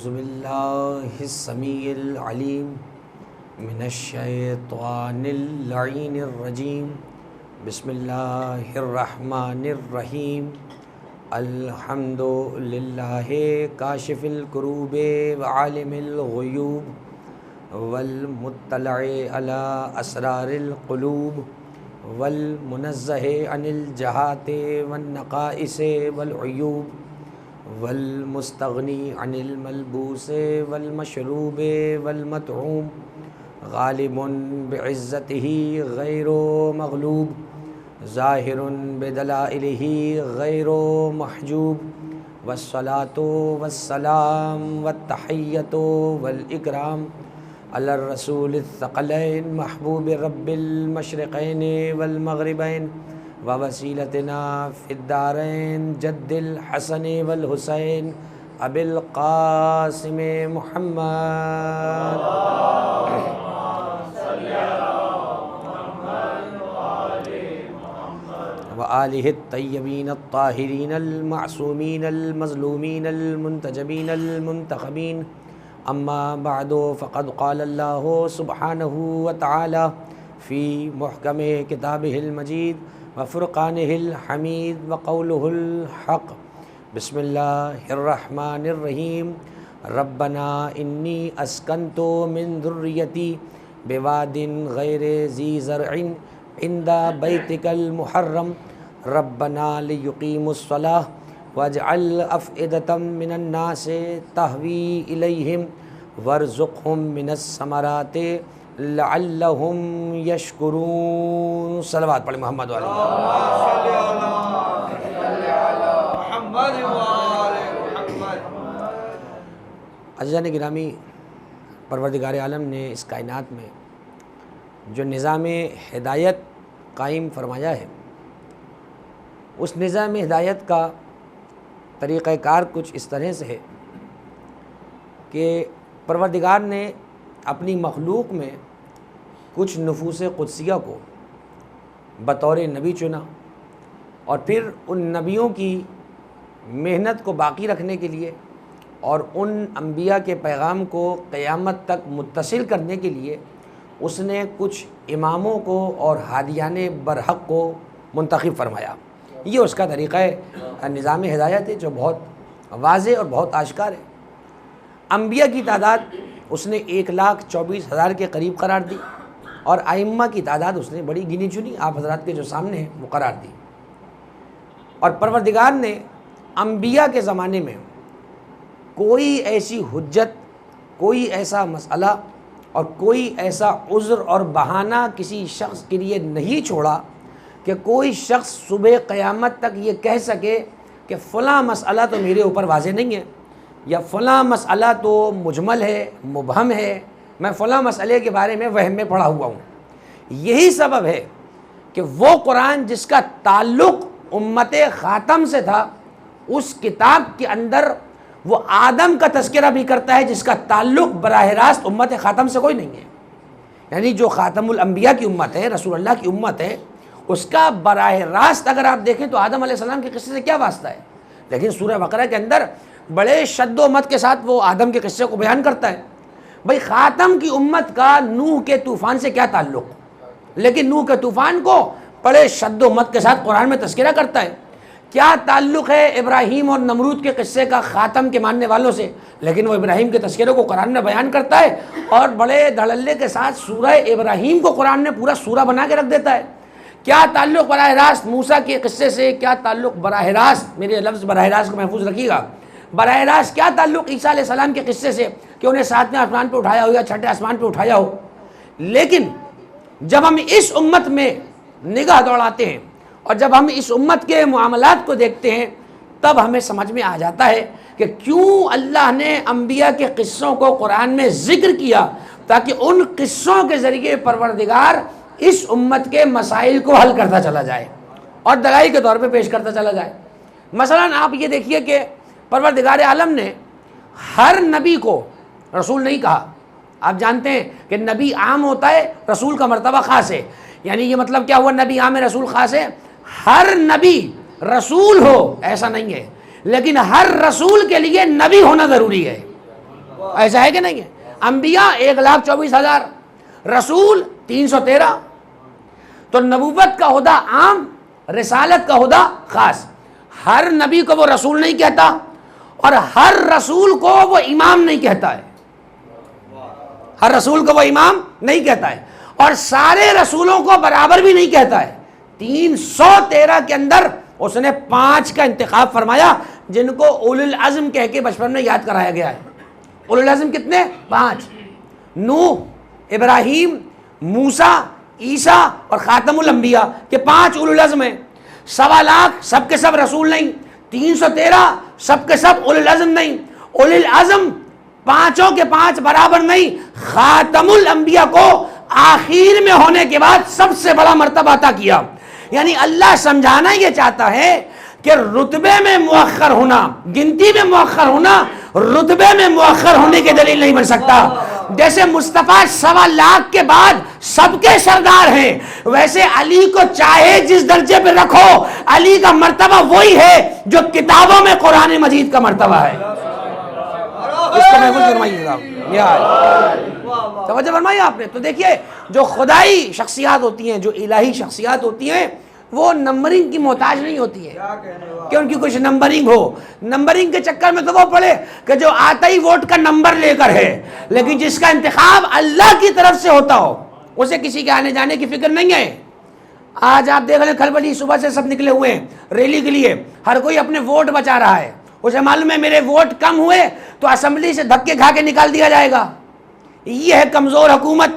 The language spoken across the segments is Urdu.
اعوذ باللہ السمیع العلیم من الشیطان اللعین الرجیم بسم اللہ الرحمن الرحیم الحمد للہ کاشف الکروب وعالم الغیوب والمطلع علی اسرار القلوب والمنزہ عن الجہات والنقائص والعیوب والمستغنی عن الملبوس والمشروب والمطعوم غالب بعزته غیر مغلوب ظاہر بدلائلہ غیر محجوب والصلاة والسلام والتحیۃ والاکرام علی الرسول الثقلین محبوب رب المشرقین والمغربین ووسیلتنا فی الدارین جد الحسن والحسین ابی القاسم محمد وآلہ الطیبین الطاہرین المعصومین المظلومین المنتجبین المنتخبین اما بعد فقد قال اللہ سبحانہ وتعالی فی محکم کتابہ المجید وفرقانہ الحمید وقولہ الحق بسم اللہ الرحمن الرحیم ربنا انی اسکنت من ذریتی بواد غیر ذی زرع عند بیتک المحرم ربنا لیقیموا الصلاة واجعل افئدة من الناس تہوی الیہم وارزقہم من الثمرات لعلہم یشکرون۔ صلوات پڑھیں محمد والے عزیزان گرامی، پروردگار عالم نے اس کائنات میں جو نظام ہدایت قائم فرمایا ہے، اس نظام ہدایت کا طریقہ کار کچھ اس طرح سے ہے کہ پروردگار نے اپنی مخلوق میں کچھ نفوس قدسیہ کو بطور نبی چنا اور پھر ان نبیوں کی محنت کو باقی رکھنے کے لیے اور ان انبیاء کے پیغام کو قیامت تک متصل کرنے کے لیے اس نے کچھ اماموں کو اور ہادیان برحق کو منتخب فرمایا۔ یہ اس کا طریقہ نظام ہدایت ہے جو بہت واضح اور بہت آشکار ہے۔ انبیاء کی تعداد اس نے 1,24,000 کے قریب قرار دی اور ائمہ کی تعداد اس نے بڑی گنی چنی آپ حضرات کے جو سامنے ہے وہ قرار دی۔ اور پروردگار نے انبیاء کے زمانے میں کوئی ایسی حجت، کوئی ایسا مسئلہ اور کوئی ایسا عذر اور بہانہ کسی شخص کے لیے نہیں چھوڑا کہ کوئی شخص صبح قیامت تک یہ کہہ سکے کہ فلاں مسئلہ تو میرے اوپر واضح نہیں ہے، یا فلاں مسئلہ تو مجمل ہے، مبہم ہے، میں فلاں مسئلے کے بارے میں وہم میں پڑھا ہوا ہوں۔ یہی سبب ہے کہ وہ قرآن جس کا تعلق امت خاتم سے تھا، اس کتاب کے اندر وہ آدم کا تذکرہ بھی کرتا ہے جس کا تعلق براہ راست امت خاتم سے کوئی نہیں ہے۔ یعنی جو خاتم الانبیاء کی امت ہے، رسول اللہ کی امت ہے، اس کا براہ راست اگر آپ دیکھیں تو آدم علیہ السلام کے قصے سے کیا واسطہ ہے، لیکن سورہ بقرہ کے اندر بڑے شد و مت کے ساتھ وہ آدم کے قصے کو بیان کرتا ہے۔ بھئی خاتم کی امت کا نوح کے طوفان سے کیا تعلق، لیکن نوح کے طوفان کو بڑے شد و مت کے ساتھ قرآن میں تذکرہ کرتا ہے۔ کیا تعلق ہے ابراہیم اور نمرود کے قصے کا خاتم کے ماننے والوں سے، لیکن وہ ابراہیم کے تذکرے کو قرآن میں بیان کرتا ہے اور بڑے دھڑلے کے ساتھ سورہ ابراہیم کو قرآن نے پورا سورہ بنا کے رکھ دیتا ہے۔ کیا تعلق براہ راست موسیٰ کے قصے سے، کیا تعلق براہ راست، میرے لفظ براہ راست کو محفوظ رکھیے گا، براہ راست کیا تعلق عیسیٰ علیہ السلام کے قصے سے کہ انہیں 7ویں آسمان پہ اٹھایا ہو یا 6ٹھے آسمان پہ اٹھایا ہو۔ لیکن جب ہم اس امت میں نگاہ دوڑاتے ہیں اور جب ہم اس امت کے معاملات کو دیکھتے ہیں تب ہمیں سمجھ میں آ جاتا ہے کہ کیوں اللہ نے انبیاء کے قصوں کو قرآن میں ذکر کیا، تاکہ ان قصوں کے ذریعے پروردگار اس امت کے مسائل کو حل کرتا چلا جائے اور دلائل کے طور پہ پیش کرتا چلا جائے۔ مثلا آپ یہ دیکھیے کہ پروردگار عالم نے ہر نبی کو رسول نہیں کہا۔ آپ جانتے ہیں کہ نبی عام ہوتا ہے، رسول کا مرتبہ خاص ہے۔ یعنی یہ مطلب کیا ہوا، نبی عام ہے رسول خاص ہے؟ ہر نبی رسول ہو ایسا نہیں ہے، لیکن ہر رسول کے لیے نبی ہونا ضروری ہے۔ ایسا ہے کہ نہیں ہے؟ انبیاء 1,24,000، رسول 313. تو نبوت کا عہدہ عام، رسالت کا عہدہ خاص. ہر نبی کو وہ رسول نہیں کہتا اور ہر رسول کو وہ امام نہیں کہتا ہے. ہر رسول کو وہ امام نہیں کہتا ہے اور سارے رسولوں کو برابر بھی نہیں کہتا ہے. 313 کے اندر اس نے 5 کا انتخاب فرمایا جن کو اولو العزم کہہ کے بچپن میں یاد کرایا گیا ہے. اولو العزم کتنے؟ 5. نوح، ابراہیم، موسیٰ، عیسیٰ اور خاتم الانبیاء کے 5 اولو العزم ہیں. 1.25 لاکھ سب کے سب رسول نہیں، 313 سب کے سب اولو العزم نہیں. اولو العزم 5 کے 5 برابر نہیں. خاتم الانبیاء کو آخر میں ہونے کے بعد سب سے بڑا مرتبہ عطا کیا. یعنی اللہ سمجھانا یہ چاہتا ہے کہ رتبے میں مؤخر ہونا، گنتی میں مؤخر ہونا رتبے میں مؤخر ہونے کی دلیل نہیں بن سکتا. جیسے مصطفیٰ 1.25 لاکھ کے بعد سب کے سردار ہیں، ویسے علی کو چاہے جس درجے پہ رکھو، علی کا مرتبہ وہی ہے جو کتابوں میں قرآن مجید کا مرتبہ ہے. اس کو محفوظ فرمائیے گا. توجہ فرمائیے آپ نے. تو دیکھیے جو خدائی شخصیات ہوتی ہیں، جو الہی شخصیات ہوتی ہیں، وہ نمبرنگ کی محتاج نہیں ہوتی ہے کہ ان کی کچھ نمبرنگ ہو. نمبرنگ کے چکر میں تو وہ پڑے کہ جو آتا ہی ووٹ کا نمبر لے کر ہے، لیکن جس کا انتخاب اللہ کی طرف سے ہوتا ہو اسے کسی کے آنے جانے کی فکر نہیں ہے. آج آپ دیکھ لیں کھلبلی صبح سے سب نکلے ہوئے ہیں ریلی کے لیے، ہر کوئی اپنے ووٹ بچا رہا ہے. اسے معلوم ہے میرے ووٹ کم ہوئے تو اسمبلی سے دھکے کھا کے نکال دیا جائے گا. یہ ہے کمزور حکومت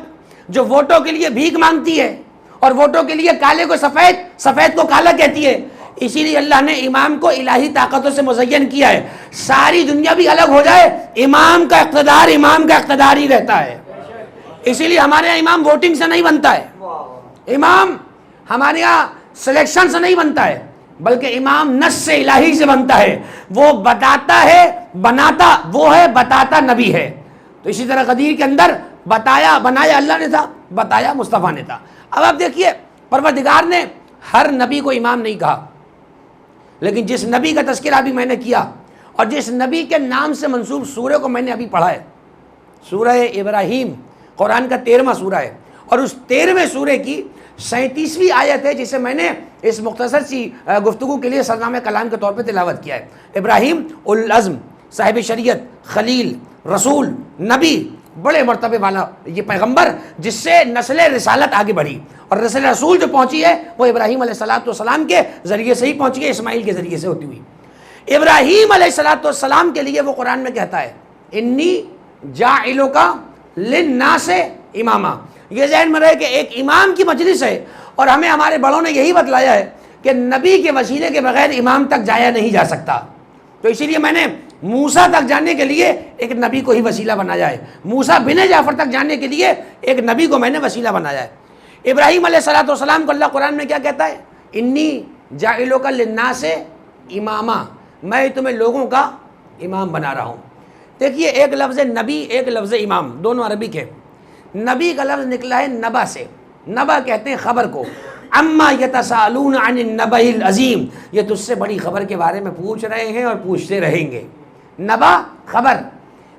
جو ووٹوں کے لیے بھیک مانگتی ہے اور ووٹوں کے لیے کالے کو سفید، سفید کو کالا کہتی ہے. اسی لیے اللہ نے امام کو الہی طاقتوں سے مزین کیا ہے. ساری دنیا بھی الگ ہو جائے، امام کا اقتدار ہی رہتا ہے. اسی لیے ہمارے یہاں امام ووٹنگ سے نہیں بنتا ہے، امام ہمارے یہاں سلیکشن سے نہیں بنتا ہے، بلکہ امام نص سے الہی سے بنتا ہے. وہ بتاتا ہے، بناتا وہ ہے، بتاتا نبی ہے. تو اسی طرح غدیر کے اندر بتایا بنایا اللہ نے تھا، بتایا مصطفیٰ نے تھا. اب آپ دیکھیے پروردگار نے ہر نبی کو امام نہیں کہا، لیکن جس نبی کا تذکرہ ابھی میں نے کیا اور جس نبی کے نام سے منسوب سورہ کو میں نے ابھی پڑھا ہے، سورہ ابراہیم قرآن کا 13واں سورہ ہے اور اس 13ویں سورہ کی 37ویں آیت ہے جسے میں نے اس مختصر سی گفتگو کے لیے سرنامہ کلام کے طور پہ تلاوت کیا ہے. ابراہیم العزم، صاحب شریعت، خلیل، رسول، نبی، بڑے مرتبے والا یہ پیغمبر جس سے نسل رسالت آگے بڑھی اور نسل رسول جو پہنچی ہے وہ ابراہیم علیہ السلام کے ذریعے سے ہی پہنچی ہے، اسماعیل کے ذریعے سے ہوتی ہوئی. ابراہیم علیہ السلام کے لیے وہ قرآن میں کہتا ہے انی جاعلک للناس اماما. یہ ذہن میں رہے کہ ایک امام کی مجلس ہے اور ہمیں ہمارے بڑوں نے یہی بتلایا ہے کہ نبی کے وسیلے کے بغیر امام تک جایا نہیں جا سکتا. تو اسی لیے میں نے موسیٰ تک جانے کے لیے ایک نبی کو ہی وسیلہ بنایا ہے. موسیٰ بن جعفر تک جانے کے لیے ایک نبی کو میں نے وسیلہ بنایا ہے. ابراہیم علیہ السلام کو اللہ قرآن میں کیا کہتا ہے؟ انی جاعلک للناس اماما، میں تمہیں لوگوں کا امام بنا رہا ہوں. دیکھیے ایک لفظ نبی، ایک لفظ امام، دونوں عربی کے. نبی کا لفظ نکلا ہے نبا سے. نبا کہتے ہیں خبر کو. اما یتساءلون عن النبأ العظیم، یہ تجھ سے بڑی خبر کے بارے میں پوچھ رہے ہیں اور پوچھتے رہیں گے. نبا خبر،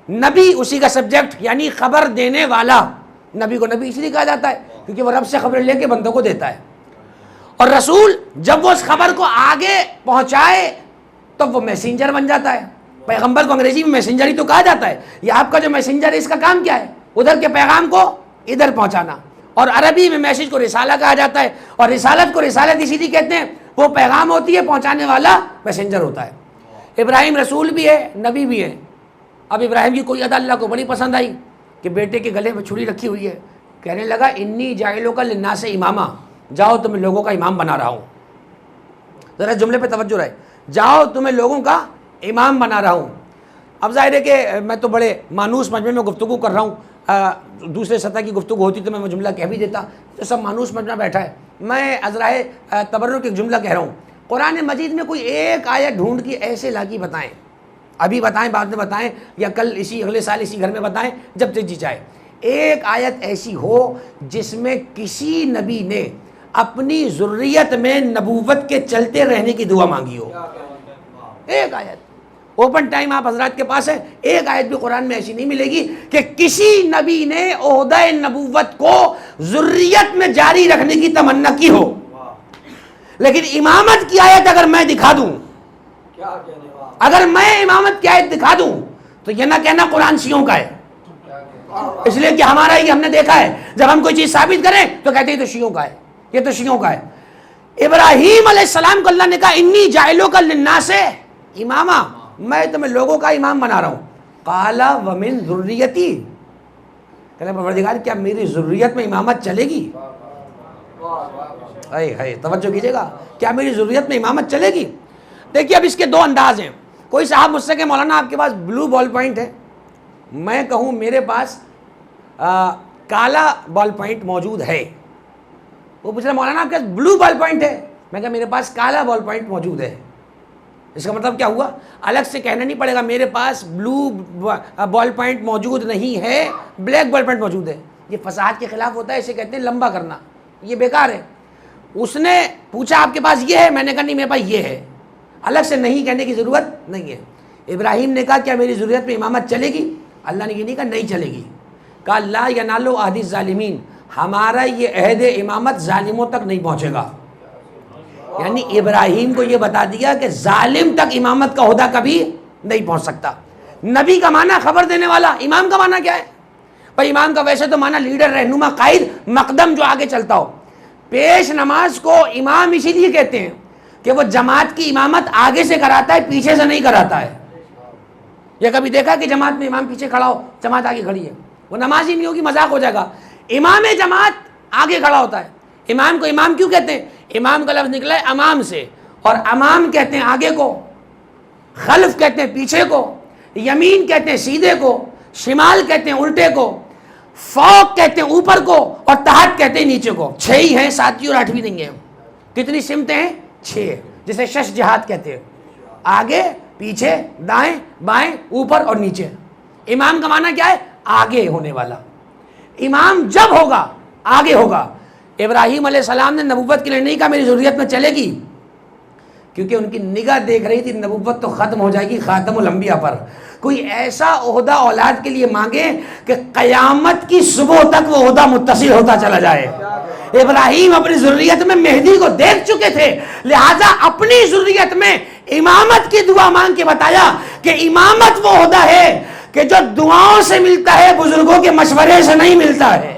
نبی اسی کا سبجیکٹ یعنی خبر دینے والا. نبی کو نبی اس لیے کہا جاتا ہے کیونکہ وہ رب سے خبر لے کے بندوں کو دیتا ہے. اور رسول جب وہ اس خبر کو آگے پہنچائے تو وہ میسنجر بن جاتا ہے. پیغمبر کو انگریزی میں میسنجر ہی تو کہا جاتا ہے. یہ آپ کا جو میسنجر ہے اس کا کام کیا ہے؟ ادھر کے پیغام کو ادھر پہنچانا. اور عربی میں میسج کو رسالہ کہا جاتا ہے اور رسالت کو رسالت اسی لیے کہتے ہیں، وہ پیغام ہوتی ہے، پہنچانے والا میسنجر ہوتا ہے. ابراہیم رسول بھی ہے، نبی بھی ہے. اب ابراہیم کی کوئی ادا اللہ کو بڑی پسند آئی کہ بیٹے کے گلے میں چھری رکھی ہوئی ہے، کہنے لگا انی جاعلک للناس اماما، جاؤ تمہیں لوگوں کا امام بنا رہا ہوں. ذرا جملے پہ توجہ رہے، جاؤ تمہیں لوگوں کا امام بنا رہا ہوں. اب ظاہر ہے کہ میں تو بڑے مانوس مجمع میں گفتگو کر رہا ہوں، دوسرے سطح کی گفتگو ہوتی تو میں وہ جملہ کہہ بھی دیتا. تو سب مانوس مجمع بیٹھا ہے، میں عذرائے تبرک ایک جملہ کہہ رہا ہوں. قرآن مجید میں کوئی ایک آیت ڈھونڈ کی ایسے لاگی بتائیں، ابھی بتائیں، بعد میں بتائیں، یا کل اگلے سال اسی گھر میں بتائیں، جب تک جی چاہے. ایک آیت ایسی ہو جس میں کسی نبی نے اپنی ذریت میں نبوت کے چلتے رہنے کی دعا مانگی ہو. ایک آیت. اوپن ٹائم آپ حضرات کے پاس ہے، ایک آیت بھی قرآن میں ایسی نہیں ملے گی کہ کسی نبی نے عہدہ نبوت کو ذریت میں جاری رکھنے کی تمنا کی ہو. لیکن امامت کی آیت اگر میں دکھا دوں، اگر میں امامت کی آیت دکھا دوں تو یہ نہ کہنا قرآن شیعوں کا ہے، اس لیے کہ ہمارا ہی ہم نے دیکھا ہے جب ہم کوئی چیز ثابت کریں تو کہتے ہیں تو شیعوں کا ہے، یہ تو شیعوں کا ہے. ابراہیم علیہ السلام کو اللہ نے کہا انی جاعلک للناس اماما، میں تمہیں لوگوں کا امام بنا رہا ہوں. قال ومن ذریتی، کہنے پروردگار کیا میری ذریت میں امامت چلے گی؟ توجہ کیجیے گا، کیا میری ذریت میں امامت چلے گی؟ دیکھیے اب اس کے دو انداز ہیں. کوئی صاحب مجھ سے کہ مولانا آپ کے پاس بلو بال پوائنٹ ہے، میں کہوں میرے پاس کالا بال پوائنٹ موجود ہے. وہ پوچھ رہا مولانا آپ کے پاس بلو بال پوائنٹ ہے، میں کہا میرے پاس کالا بال پوائنٹ موجود ہے. اس کا مطلب کیا ہوا؟ الگ سے کہنا نہیں پڑے گا میرے پاس بلو بال پوائنٹ موجود نہیں ہے، بلیک بال پوائنٹ موجود ہے. یہ فصاحت کے خلاف ہوتا ہے، اسے کہتے ہیں لمبا کرنا، یہ بیکار ہے. اس نے پوچھا آپ کے پاس یہ ہے، میں نے کہا نہیں میرے پاس یہ ہے. الگ سے نہیں کہنے کی ضرورت نہیں ہے. ابراہیم نے کہا کیا میری ضرورت میں امامت چلے گی؟ اللہ نے یہ نہیں کہا نہیں چلے گی. کہا لا ینال عہد الظالمین، ہمارا یہ عہد امامت ظالموں تک نہیں پہنچے گا. یعنی ابراہیم کو یہ بتا دیا کہ ظالم تک امامت کا عہدہ کبھی نہیں پہنچ سکتا. نبی کا معنی خبر دینے والا، امام کا معنی کیا ہے بھائی؟ امام کا ویسے تو معنی لیڈر، رہنما، قائد، مقدم جو آگے چلتا ہو. پیش نماز کو امام اسی لیے کہتے ہیں کہ وہ جماعت کی امامت آگے سے کراتا ہے، پیچھے سے نہیں کراتا ہے. یہ کبھی دیکھا کہ جماعت میں امام پیچھے کھڑا ہو، جماعت آگے کھڑی ہے؟ وہ نماز ہی نہیں ہوگی، مذاق ہو جائے گا. امام جماعت آگے کھڑا ہوتا ہے. امام کو امام کیوں کہتے ہیں؟ امام کا لفظ نکلا ہے امام سے، اور امام کہتے ہیں آگے کو، خلف کہتے ہیں پیچھے کو، یمین کہتے ہیں سیدھے کو، شمال کہتے ہیں الٹے کو، فوق کہتے ہیں اوپر کو، اور تحت کہتے ہیں نیچے کو. 6 ہی ہیں، 7ویں اور 8ویں نہیں ہیں. کتنی سمتیں ہیں؟ 6، جسے شش جہات کہتے ہیں، آگے پیچھے دائیں بائیں اوپر اور نیچے. امام کا معنی کیا ہے؟ آگے ہونے والا. امام جب ہوگا آگے ہوگا. ابراہیم علیہ السلام نے نبوت کے لیے نہیں کہا میری ضروریت میں چلے گی، کیونکہ ان کی نگاہ دیکھ رہی تھی نبوت تو ختم ہو جائے گی خاتم الانبیاء پر. کوئی ایسا عہدہ اولاد کے لیے مانگے کہ قیامت کی صبح تک وہ عہدہ متصل ہوتا چلا جائے. ابراہیم اپنی ضروریت میں مہدی کو دیکھ چکے تھے، لہذا اپنی ضروریت میں امامت کی دعا مانگ کے بتایا کہ امامت وہ عہدہ ہے کہ جو دعاؤں سے ملتا ہے، بزرگوں کے مشورے سے نہیں ملتا ہے.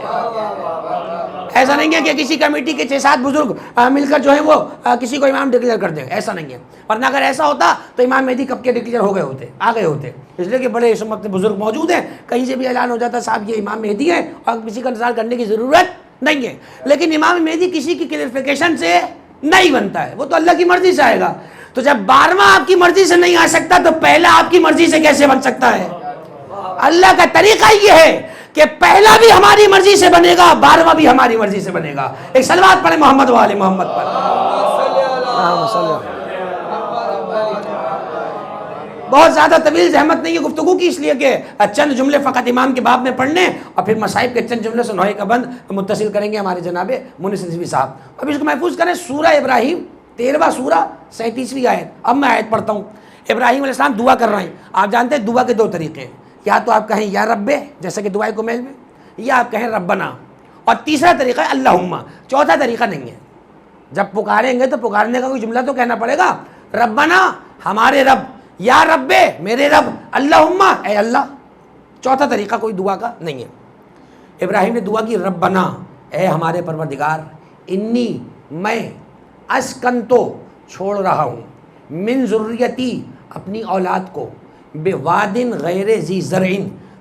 ایسا نہیں ہے کہ کسی کمیٹی کے 6-7 بزرگ مل کر جو ہے وہ کسی کو امام ڈکلیئر کر دیں، ایسا نہیں ہے. ورنہ اگر ایسا ہوتا تو امام مہدی کب کے ڈکلیئر ہو گئے ہوتے، آ گئے ہوتے. اس لیے کہ بڑے اس وقت بزرگ موجود ہیں، کہیں سے بھی اعلان ہو جاتا صاحب یہ امام مہدی ہے، اور کسی کا انتظار کرنے کی ضرورت نہیں ہے. لیکن امام مہدی کسی کی کلیئرفیکیشن سے نہیں بنتا ہے، وہ تو اللہ کی مرضی سے آئے گا. تو جب 12واں آپ کی مرضی سے نہیں آ سکتا تو پہلا آپ کی مرضی سے کیسے بن سکتا ہے؟ اللہ کا طریقہ یہ ہے کہ پہلا بھی ہماری مرضی سے بنے گا، 12واں بھی ہماری مرضی سے بنے گا. ایک صلوات پڑھیں محمد و آل محمد پر. بہت زیادہ طویل زحمت نہیں ہے گفتگو کی، اس لیے کہ چند جملے فقط امام کے باب میں پڑھنے اور پھر مصائب کے چند جملے سنوائے کا بند متصل کریں گے ہمارے جناب مونس نظوی صاحب. اب اس کو محفوظ کریں. سورہ ابراہیم 13واں سورہ 37ویں آیت. اب میں آیت پڑھتا ہوں. ابراہیم علیہ السلام دعا کر رہے ہیں. آپ جانتے ہیں دعا کے 2 طریقے ہیں، یا تو آپ کہیں یا رب جیسے کہ دعائے کمیل میں، یا آپ کہیں ربنا، اور تیسرا طریقہ ہے اللہم. چوتھا طریقہ نہیں ہے. جب پکاریں گے تو پکارنے کا کوئی جملہ تو کہنا پڑے گا، ربنا ہمارے رب، یا رب میرے رب، اللہم اے اللہ. چوتھا طریقہ کوئی دعا کا نہیں ہے. ابراہیم نے دعا کی ربنا اے ہمارے پروردگار، انی میں اسکنتو چھوڑ رہا ہوں، من ذریتی اپنی اولاد کو، بے وادن غیر ذی زرع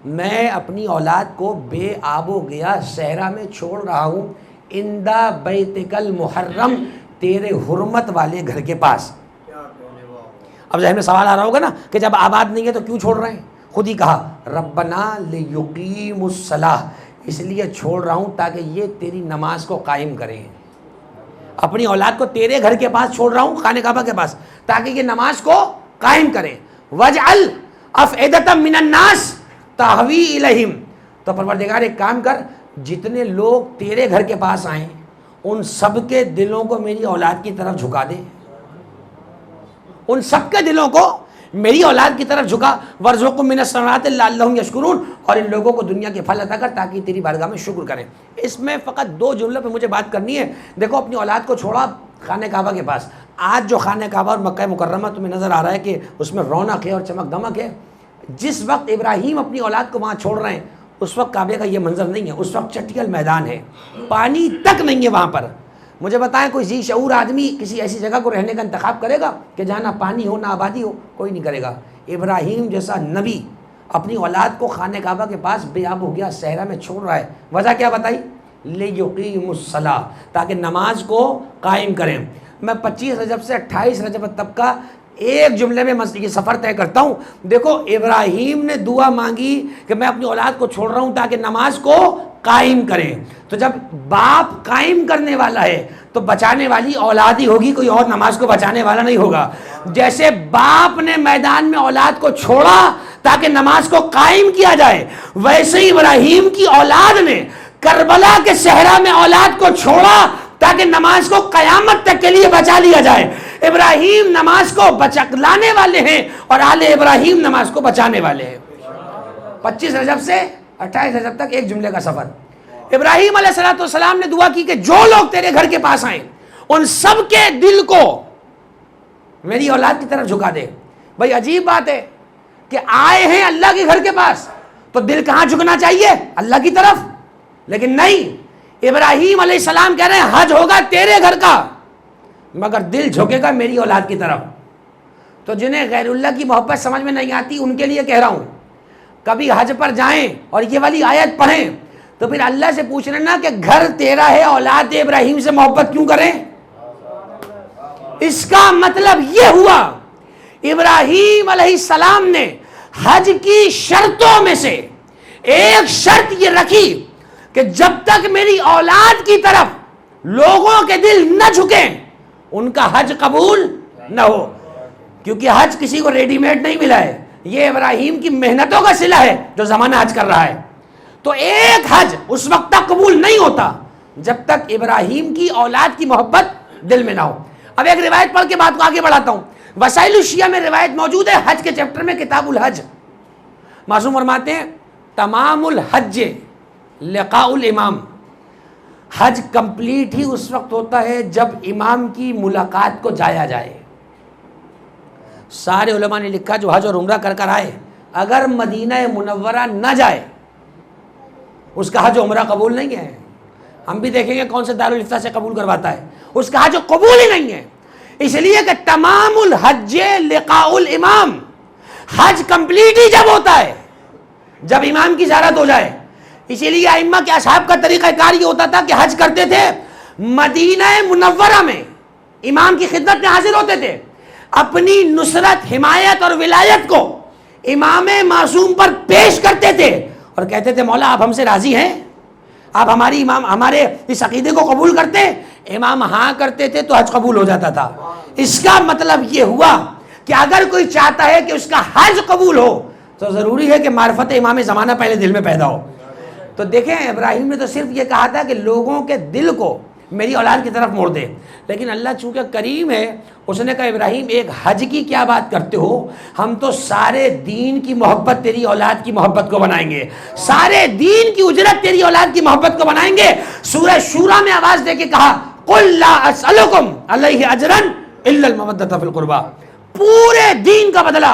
میں اپنی اولاد کو بے آب و گیا صحرا میں چھوڑ رہا ہوں، اندہ بیتک المحرم تیرے حرمت والے گھر کے پاس. اب ذہن میں سوال آ رہا ہوگا نا کہ جب آباد نہیں ہے تو کیوں چھوڑ رہے ہیں؟ خود ہی کہا ربنا لیقیموا الصلاۃ، اس لیے چھوڑ رہا ہوں تاکہ یہ تیری نماز کو قائم کریں. اپنی اولاد کو تیرے گھر کے پاس چھوڑ رہا ہوں، خانہ کعبہ کے پاس، تاکہ یہ نماز کو قائم کریں. وَاجْعَلْ أَفْئِدَةً مِّنَ النَّاسِ تَهْوِي إِلَيْهِمْ، تو پروردگار ایک کام کر، جتنے لوگ تیرے گھر کے پاس آئیں ان سب کے دلوں کو میری اولاد کی طرف جھکا دے. ان سب کے دلوں کو میری اولاد کی طرف جھکا، وارزقہم من الثمرات لعلہم یشکرون، اور ان لوگوں کو دنیا کے پھل عطا کر تاکہ تیری بارگاہ میں شکر کریں۔ اس میں فقط 2 جملوں پہ مجھے بات کرنی ہے۔ دیکھو اپنی اولاد کو چھوڑا خانہ کعبہ کے پاس، آج جو خانہ کعبہ اور مکہ مکرمہ تمہیں نظر آ رہا ہے کہ اس میں رونق ہے اور چمک دمک ہے، جس وقت ابراہیم اپنی اولاد کو وہاں چھوڑ رہے ہیں اس وقت کعبے کا یہ منظر نہیں ہے، اس وقت چٹیل میدان ہے، پانی تک نہیں ہے وہاں پر۔ مجھے بتائیں کوئی ذی شعور آدمی کسی ایسی جگہ کو رہنے کا انتخاب کرے گا کہ جہاں نہ پانی ہو نہ آبادی ہو؟ کوئی نہیں کرے گا۔ ابراہیم جیسا نبی اپنی اولاد کو خانہ کعبہ کے پاس بے آب ہو گیا صحرا میں چھوڑ رہا ہے، وجہ کیا بتائی؟ لِیُقِیمُوا الصَّلَاۃَ، تاکہ نماز کو قائم کریں۔ میں 25 رجب سے 28 رجب تک کا ایک جملے میں یہ سفر طے کرتا ہوں۔ دیکھو ابراہیم نے دعا مانگی کہ میں اپنی اولاد کو چھوڑ رہا ہوں تاکہ نماز کو قائم کریں، تو جب باپ قائم کرنے والا ہے تو بچانے والی اولاد ہی ہوگی، کوئی اور نماز کو بچانے والا نہیں ہوگا۔ جیسے باپ نے میدان میں اولاد کو چھوڑا تاکہ نماز کو قائم کیا جائے، ویسے ہی ابراہیم کی اولاد نے کربلا کے صحرا میں اولاد کو چھوڑا تاکہ نماز کو قیامت تک کے لیے بچا لیا جائے۔ ابراہیم نماز کو لانے والے ہیں اور آل ابراہیم نماز کو بچانے والے ہیں۔ 25 رجب سے 28 رجب تک ایک جملے کا سفر۔ ابراہیم علیہ السلام نے دعا کی کہ جو لوگ تیرے گھر کے پاس آئیں ان سب کے دل کو میری اولاد کی طرف جھکا دے۔ بھائی عجیب بات ہے کہ آئے ہیں اللہ کے گھر کے پاس تو دل کہاں جھکنا چاہیے؟ اللہ کی طرف، لیکن نہیں، ابراہیم علیہ السلام کہہ رہے ہیں حج ہوگا تیرے گھر کا مگر دل جھکے گا میری اولاد کی طرف۔ تو جنہیں غیر اللہ کی محبت سمجھ میں نہیں آتی ان کے لیے کہہ رہا ہوں، کبھی حج پر جائیں اور یہ والی آیت پڑھیں تو پھر اللہ سے پوچھ لینا کہ گھر تیرا ہے، اولاد ابراہیم سے محبت کیوں کریں؟ اس کا مطلب یہ ہوا ابراہیم علیہ السلام نے حج کی شرطوں میں سے ایک شرط یہ رکھی کہ جب تک میری اولاد کی طرف لوگوں کے دل نہ جھکیں ان کا حج قبول نہ ہو، کیونکہ حج کسی کو ریڈی میڈ نہیں ملا ہے، یہ ابراہیم کی محنتوں کا صلہ ہے جو زمانہ حج کر رہا ہے۔ تو ایک حج اس وقت تک قبول نہیں ہوتا جب تک ابراہیم کی اولاد کی محبت دل میں نہ ہو۔ اب ایک روایت پڑھ کے بات کو آگے بڑھاتا ہوں۔ وسائل الشیعہ میں روایت موجود ہے حج کے چیپٹر میں، کتاب الحج، معصوم فرماتے ہیں تمام الحج لقاء الامام، حج کمپلیٹ ہی اس وقت ہوتا ہے جب امام کی ملاقات کو جایا جائے۔ سارے علماء نے لکھا جو حج اور عمرہ کر کر آئے اگر مدینہ منورہ نہ جائے اس کا حج و عمرہ قبول نہیں ہے۔ ہم بھی دیکھیں گے کون سے دارالفتہ سے قبول کرواتا ہے، اس کا حج قبول ہی نہیں ہے۔ اس لیے کہ تمام الحج لقاء الامام، حج کمپلیٹ ہی جب ہوتا ہے جب امام کی زیارت ہو جائے۔ اسی لیے ائمہ کے اصحاب کا طریقہ کار یہ ہوتا تھا کہ حج کرتے تھے مدینہ منورہ میں، امام کی خدمت میں حاضر ہوتے تھے، اپنی نصرت، حمایت اور ولایت کو امام معصوم پر پیش کرتے تھے اور کہتے تھے مولا آپ ہم سے راضی ہیں، آپ ہمارے اس عقیدے کو قبول کرتے ہیں؟ امام ہاں کرتے تھے تو حج قبول ہو جاتا تھا۔ اس کا مطلب یہ ہوا کہ اگر کوئی چاہتا ہے کہ اس کا حج قبول ہو تو ضروری ہے کہ معرفت امام زمانہ پہلے دل میں پیدا ہو۔ تو دیکھیں ابراہیم نے تو صرف یہ کہا تھا کہ لوگوں کے دل کو میری اولاد کی طرف موڑ دے، لیکن اللہ چونکہ کریم ہے اس نے کہا ابراہیم ایک حج کی کیا بات کرتے ہو، ہم تو سارے دین کی محبت تیری اولاد کی محبت کو بنائیں گے، سارے دین کی اجرت تیری اولاد کی محبت کو بنائیں گے۔ سورہ شورى میں آواز دے کے کہا قل لا اسألکم علیہ اجرا الا المودۃ فی القربى، پورے دین کا بدلہ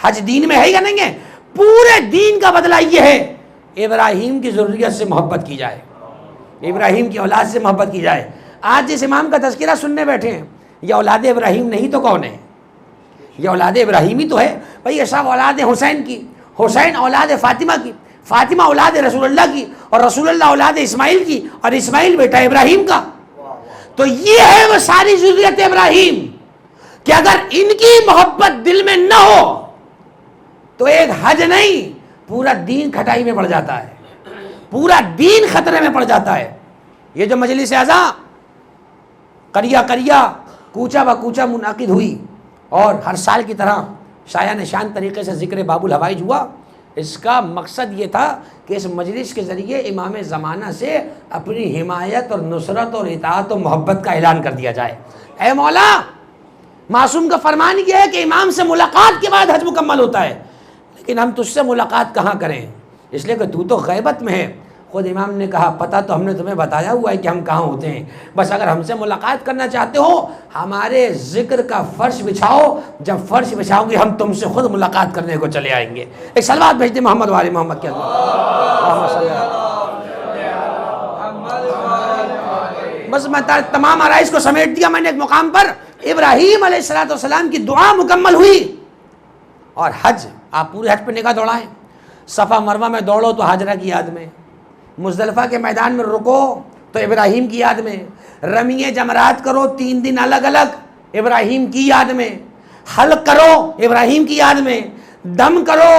حج دین میں ہے یا نہیں ہے، پورے دین کا بدلہ یہ ہے ابراہیم کی ذریت سے محبت کی جائے، ابراہیم کی اولاد سے محبت کی جائے۔ آج جس امام کا تذکرہ سننے بیٹھے ہیں یہ اولاد ابراہیم نہیں تو کون ہے؟ یہ اولاد ابراہیم ہی تو ہے۔ بھائی یہ سب اولاد حسین کی، حسین اولاد فاطمہ کی، فاطمہ اولاد رسول اللہ کی، اور رسول اللہ اولاد اسماعیل کی، اور اسماعیل بیٹا ابراہیم کا۔ تو یہ ہے وہ ساری ذریت ابراہیم کہ اگر ان کی محبت دل میں نہ ہو تو ایک حج نہیں پورا دین کھٹائی میں پڑ جاتا ہے، پورا دین خطرے میں پڑ جاتا ہے۔ یہ جو مجلس اعزاں قریہ قریہ کوچہ با کوچہ منعقد ہوئی اور ہر سال کی طرح شایان نشان طریقے سے ذکر باب الحوائج ہوا، اس کا مقصد یہ تھا کہ اس مجلس کے ذریعے امام زمانہ سے اپنی حمایت اور نصرت اور اطاعت و محبت کا اعلان کر دیا جائے۔ اے مولا معصوم کا فرمان یہ ہے کہ امام سے ملاقات کے بعد حج مکمل ہوتا ہے، لیکن ہم تجھ سے ملاقات کہاں کریں، اس لیے کہ تو غیبت میں ہے۔ خود امام نے کہا پتہ تو ہم نے تمہیں بتایا ہوا ہے کہ ہم کہاں ہوتے ہیں، بس اگر ہم سے ملاقات کرنا چاہتے ہو ہمارے ذکر کا فرش بچھاؤ، جب فرش بچھاؤ گے ہم تم سے خود ملاقات کرنے کو چلے آئیں گے۔ ایک صلوات بھیج دیں محمد وآل محمد کے بس میں تمام آرائش کو سمیٹ دیا میں نے۔ ایک مقام پر ابراہیم علیہ السلام کی دعا مکمل ہوئی، اور حج آپ پورے حج پہ نگاہ دوڑائیں، صفا مروہ میں دوڑو تو حاجرہ کی یاد میں، مزدلفہ کے میدان میں رکو تو ابراہیم کی یاد میں، رمی جمرات کرو 3 دن الگ الگ ابراہیم کی یاد میں، حلق کرو ابراہیم کی یاد میں، دم کرو،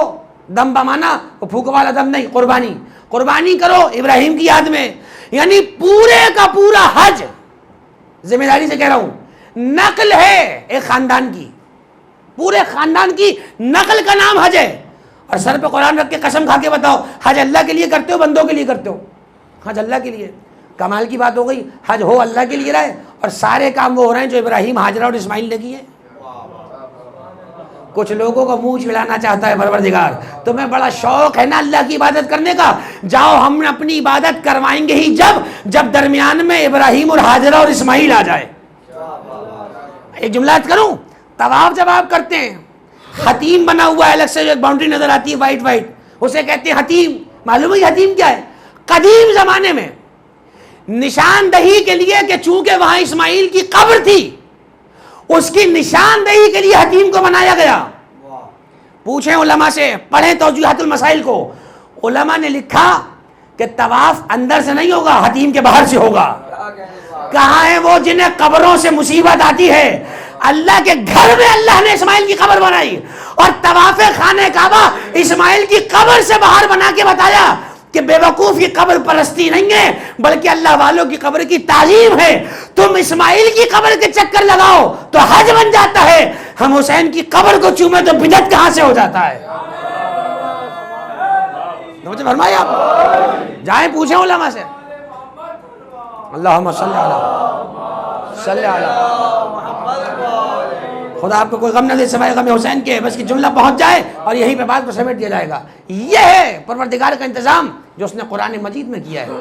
دم بمانا پھونک والا دم نہیں، قربانی کرو ابراہیم کی یاد میں۔ یعنی پورے کا پورا حج، ذمہ داری سے کہہ رہا ہوں، نقل ہے ایک خاندان کی، پورے خاندان کی نقل کا نام حج ہے۔ اور سر پہ قرآن رکھ کے قسم کھا کے بتاؤ حج اللہ کے لیے کرتے ہو بندوں کے لیے کرتے ہو؟ حج اللہ کے لیے۔ کمال کی بات ہو گئی، حج ہو اللہ کے لیے رہے اور سارے کام وہ ہو رہے ہیں جو ابراہیم ہاجرہ اور اسماعیل نے کیے۔ کچھ لوگوں کو منہ چلانا چاہتا ہے پروردگار، تمہیں بڑا شوق ہے نا اللہ کی عبادت کرنے کا، جاؤ ہم اپنی عبادت کروائیں گے ہی جب درمیان میں ابراہیم اور ہاجرہ اور اسماعیل آ جائے۔ ایک جملہ کروں، طواف جب آپ کرتے ہیں حتیم بنا ہوا ہے، الگ سے جو ایک باؤنڈری نظر آتی ہے وائٹ، اسے کہتے ہیں حتیم۔ معلوم ہے حتیم کیا ہے؟ قدیم زمانے میں نشاندہی کے لیے کہ چونکہ وہاں اسماعیل کی قبر تھی، اس کی نشاندہی کے لیے حتیم کو بنایا گیا۔ پوچھیں علماء سے، پڑھیں توجیحات المسائل کو، علماء نے لکھا کہ طواف اندر سے نہیں ہوگا، حتیم کے باہر سے ہوگا۔ کہاں ہے وہ جنہیں قبروں سے مصیبت آتی ہے؟ اللہ کے گھر میں اللہ نے اسماعیل کی قبر بنائی، اور طواف خانہ کعبہ اسماعیل کی قبر سے باہر بنا کے بتایا کہ بے وقوف کی قبر پرستی نہیں ہے بلکہ اللہ والوں کی قبر کی تعظیم ہے۔ تم اسماعیل کی قبر کے چکر لگاؤ تو حج بن جاتا ہے، ہم حسین کی قبر کو چومے تو بدعت کہاں سے ہو جاتا ہے؟ مجھے فرمایا آپ جائیں پوچھیں علماء سے۔ اللہم صلی علی خدا آپ کو کوئی غم نہ دے سوائے غم حسین کے، بس کہ جملہ پہنچ جائے اور یہیں پہ بات کو سمیٹ دیا جائے گا۔ یہ ہے پروردگار کا انتظام جو اس نے قرآن مجید میں کیا ہے۔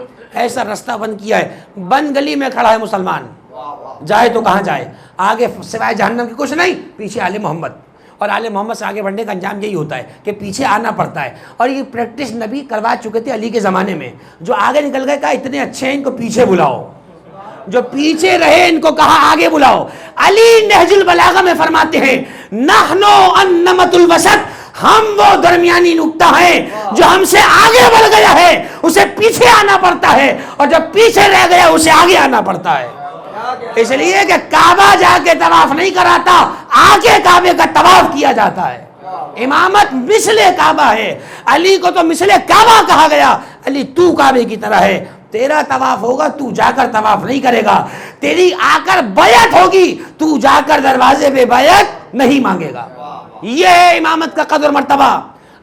ایسا رستہ بند کیا ہے، بند گلی میں کھڑا ہے مسلمان، جائے تو کہاں جائے؟ آگے سوائے جہنم کی کچھ نہیں، پیچھے آل محمد، اور آل محمد سے آگے بڑھنے کا انجام یہی ہوتا ہے کہ پیچھے آنا پڑتا ہے۔ اور یہ پریکٹس نبی کروا چکے تھے علی کے زمانے میں، جو آگے نکل گئے کہا اتنے اچھے ہیں ان کو پیچھے بلاؤ، جو پیچھے رہے ان کو کہا آگے بلاؤ۔ علی نہج البلاغہ میں فرماتے ہیں نحنو النمط الوسط، ہم وہ درمیانی نقطہ ہیں، جو ہم سے آگے بڑھ گیا ہے اسے پیچھے آنا پڑتا ہے، اور جب پیچھے رہ گیا اسے آگے آنا پڑتا ہے۔ اس لیے کہ کعبہ جا کے طواف نہیں کراتا، آگے کعبے کا طواف کیا جاتا ہے۔ امامت مثل کعبہ ہے، علی کو تو مثل کعبہ کہا گیا۔ علی تو کعبے کی طرح ہے، تیرا طواف ہوگا تو جا کر طواف نہیں کرے گا، تیری آ کر بیعت ہوگی تو جا کر دروازے پہ بیعت نہیں مانگے گا۔ یہ ہے امامت کا قدر مرتبہ۔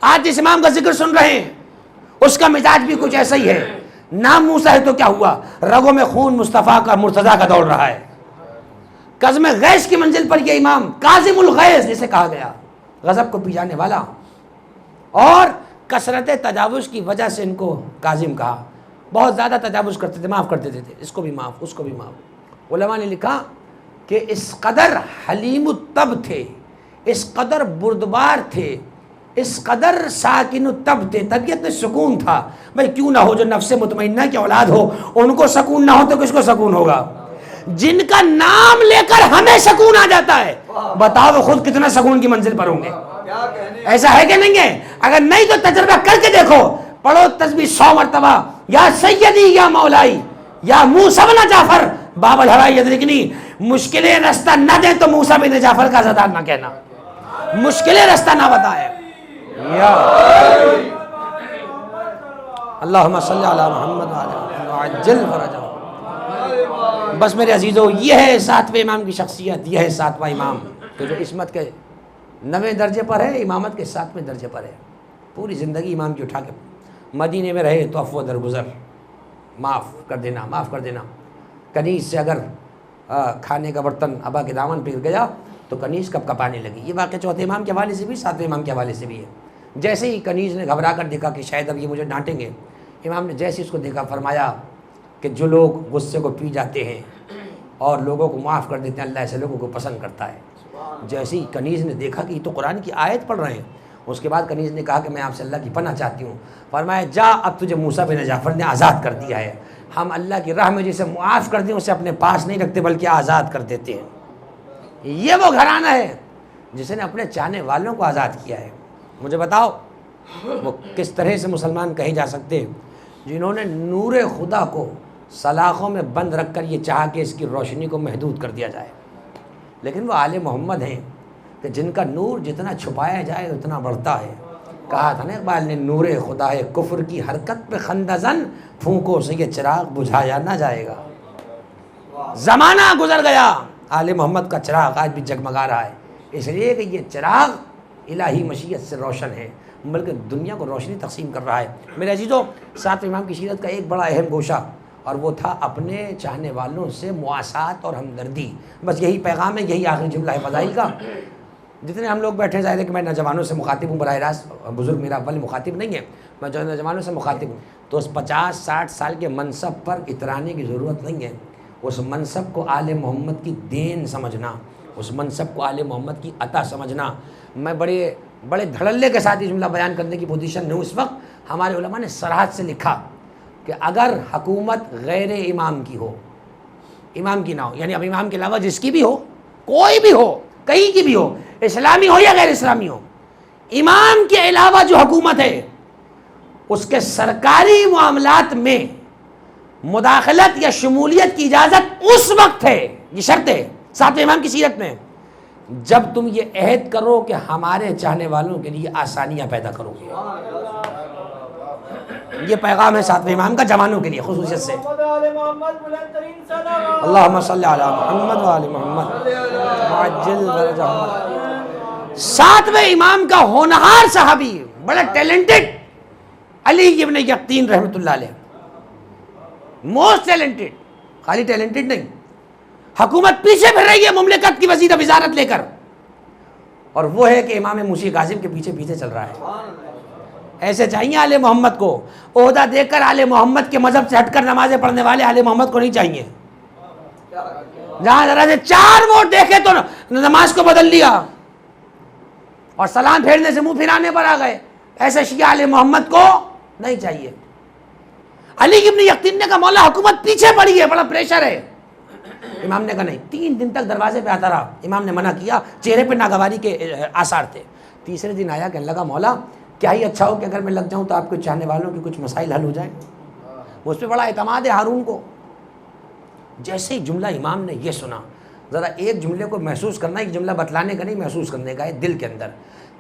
آج جس امام کا ذکر سن رہے ہیں اس کا مزاج بھی کچھ ایسا ہی ہے، نام موسیٰ ہے تو کیا ہوا، رگوں میں خون مصطفیٰ کا مرتضیٰ کا دوڑ رہا ہے۔ قزم غیث کی منزل پر یہ امام کاظم الغیظ جسے کہا گیا، غضب کو پی جانے والا، اور کثرت تجاوز کی وجہ سے ان کو کاظم کہا۔ بہت زیادہ تجاوز کرتے تھے، معاف کرتے تھے، اس کو بھی معاف اس کو بھی معاف۔ علماء نے لکھا کہ اس قدر حلیم الطب تھے، اس قدر بردبار تھے، اس قدر ساکن الطب تھے، طبیعت میں سکون تھا۔ بھائی کیوں نہ ہو، جو نفس مطمئنہ کی اولاد ہو ان کو سکون نہ ہو تو کس کو سکون ہوگا؟ جن کا نام لے کر ہمیں سکون آ جاتا ہے، بتاؤ وہ خود کتنا سکون کی منزل پر ہوں گے؟ ایسا ہے کہ نہیں ہے؟ اگر نہیں تو تجربہ کر کے دیکھو، پڑھو تسبیح 100 مرتبہ، یا سیدی یا مولائی یا موسیٰ بن جعفر باب الہوائی یدرکنی۔ مشکلیں رستہ نہ دیں تو موسیٰ بن جعفر کا عزادار نہ کہنا، مشکلیں رستہ نہ بتائیں۔ اللہم صلی علی محمد وعجل فرجہ۔ بس میرے عزیزو، یہ ہے 7ویں امام کی شخصیت، یہ ہے 7واں امام کہ جو عصمت کے 9ویں درجے پر ہے، امامت کے 7ویں درجے پر ہے۔ پوری زندگی امام کی اٹھا کے مدینے میں رہے تو عفو درگزر، معاف کر دینا، معاف کر دینا۔ کنیز سے اگر کھانے کا برتن ابا کے دامن پہ گر گیا تو کنیز کب کپانے لگی۔ یہ واقعہ چوتھے امام کے حوالے سے بھی، ساتویں امام کے حوالے سے بھی ہے۔ جیسے ہی کنیز نے گھبرا کر دیکھا کہ شاید اب یہ مجھے ڈانٹیں گے، امام نے جیسے اس کو دیکھا فرمایا کہ جو لوگ غصے کو پی جاتے ہیں اور لوگوں کو معاف کر دیتے ہیں، اللہ ایسے لوگوں کو پسند کرتا ہے۔ جیسے ہی کنیز نے دیکھا کہ یہ تو قرآن کی آیت پڑھ رہے ہیں، اس کے بعد کنیز نے کہا کہ میں آپ سے اللہ کی پناہ چاہتی ہوں۔ فرمایا جا، اب تجھے موسیٰ بن جعفر نے آزاد کر دیا ہے۔ ہم اللہ کی راہ میں جسے معاف کر دیں اسے اپنے پاس نہیں رکھتے بلکہ آزاد کر دیتے ہیں۔ یہ وہ گھرانہ ہے جس نے اپنے چاہنے والوں کو آزاد کیا ہے۔ مجھے بتاؤ وہ کس طرح سے مسلمان کہے جا سکتے ہیں جنہوں نے نور خدا کو سلاخوں میں بند رکھ کر یہ چاہا کہ اس کی روشنی کو محدود کر دیا جائے، لیکن وہ آل محمد ہیں کہ جن کا نور جتنا چھپایا جائے اتنا بڑھتا ہے۔ کہا تھا نا اقبال نے، نور خدا ہے کفر کی حرکت پہ خندہ زن، پھونکوں سے یہ چراغ بجھایا نہ جائے گا۔ زمانہ گزر گیا، آل محمد کا چراغ آج بھی جگمگا رہا ہے، اس لیے کہ یہ چراغ الہی مشیت سے روشن ہے، بلکہ دنیا کو روشنی تقسیم کر رہا ہے۔ میرے عزیزو، ساتویں امام کی سیرت کا ایک بڑا اہم گوشہ، اور وہ تھا اپنے چاہنے والوں سے مواسات اور ہمدردی۔ بس یہی پیغام ہے، یہی آخری جملہ ہے فضائل کا۔ جتنے ہم لوگ بیٹھے، ظاہر ہے کہ میں نوجوانوں سے مخاطب ہوں، براہ راست بزرگ میرا اول مخاطب نہیں ہے، میں جو نوجوانوں سے مخاطب ہوں، تو اس 50-60 سال کے منصب پر اترانے کی ضرورت نہیں ہے۔ اس منصب کو آل محمد کی دین سمجھنا، اس منصب کو آل محمد کی عطا سمجھنا۔ میں بڑے دھڑلے کے ساتھ یہ جملہ بیان کرنے کی پوزیشن میں ہوں اس وقت۔ ہمارے علماء نے صراحت سے لکھا کہ اگر حکومت غیر امام کی ہو، امام کی نہ ہو، یعنی اب امام کے علاوہ جس کی بھی ہو، کوئی بھی ہو، کہیں کی بھی ہو، اسلامی ہو یا غیر اسلامی ہو، امام کے علاوہ جو حکومت ہے اس کے سرکاری معاملات میں مداخلت یا شمولیت کی اجازت اس وقت ہے، یہ شرط ہے ساتویں امام کی سیرت میں، جب تم یہ عہد کرو کہ ہمارے چاہنے والوں کے لیے آسانیاں پیدا کرو گے۔ یہ پیغام ہے ساتویں امام کا جوانوں کے لیے خصوصیت سے۔ اللہم صلی علی محمد و آل محمد وعجل فرجہ۔ ساتویں امام کا ہونہار صحابی، بڑا ٹیلنٹڈ، علی ابن یقطین رحمۃ اللہ علیہ، موسٹ ٹیلنٹڈ، خالی ٹیلنٹڈ نہیں، حکومت پیچھے پھر رہی ہے مملکت کی وزیر وزارت لے کر، اور وہ ہے کہ امام موسی کاظم کے پیچھے پیچھے چل رہا ہے۔ ایسے چاہیے آل محمد کو، عہدہ دے کر آل محمد کے مذہب سے ہٹ کر نمازیں پڑھنے والے آل محمد کو نہیں چاہیے۔ جہاں ذرا سے 4 ووٹ دیکھے تو نماز کو بدل لیا اور سلام پھیرنے سے منہ پھرانے پر آ گئے، ایسے شیعہ آل محمد کو نہیں چاہیے۔ علی ابن یقطین نے کہا مولا حکومت پیچھے پڑی ہے، بڑا پریشر ہے۔ امام نے کہا نہیں، 3 دن تک دروازے پہ آتا رہا، امام نے منع کیا، چہرے پہ ناگواری کے آثار تھے۔ تیسرے دن آیا، کہنے لگا مولا کیا ہی اچھا ہو کہ اگر میں لگ جاؤں تو آپ کے چاہنے والوں کے کچھ مسائل حل ہو جائیں۔ اس پہ بڑا اعتماد ہے ہارون کو۔ جیسے ہی جملہ امام نے یہ سنا، ذرا ایک جملے کو محسوس کرنا، ایک جملہ بتلانے کا نہیں، محسوس کرنے کا ہے دل کے اندر،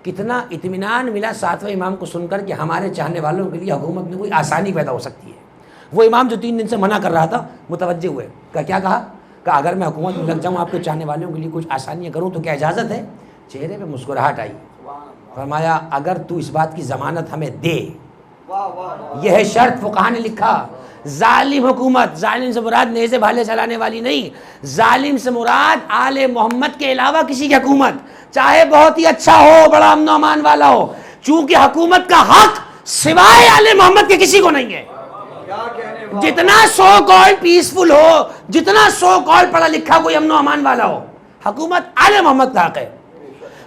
کتنا اطمینان ملا ساتویں امام کو سن کر کہ ہمارے چاہنے والوں کے لیے حکومت میں کوئی آسانی پیدا ہو سکتی ہے۔ وہ امام جو 3 دن سے منع کر رہا تھا متوجہ ہوئے، کیا کہا اگر میں حکومت میں لگ جاؤں آپ کے چاہنے والوں کے لیے کچھ آسانیاں کروں تو کیا اجازت ہے؟ چہرے پہ مسکراہٹ آئی، فرمایا اگر تو اس بات کی ضمانت ہمیں دے، یہ ہے شرط فقہا نے لکھا۔ ظالم حکومت، ظالم سے مراد نیزے بھالے چلانے والی نہیں، ظالم سے مراد آل محمد کے علاوہ کسی کی حکومت، چاہے بہت ہی اچھا ہو، بڑا امن و امان والا ہو، چونکہ حکومت کا حق سوائے آل محمد کے کسی کو نہیں ہے۔ جتنا سو کال پیسفل ہو، جتنا سو کال پڑھا لکھا کوئی امن و امان والا ہو، حکومت آل محمد کا حق ہے۔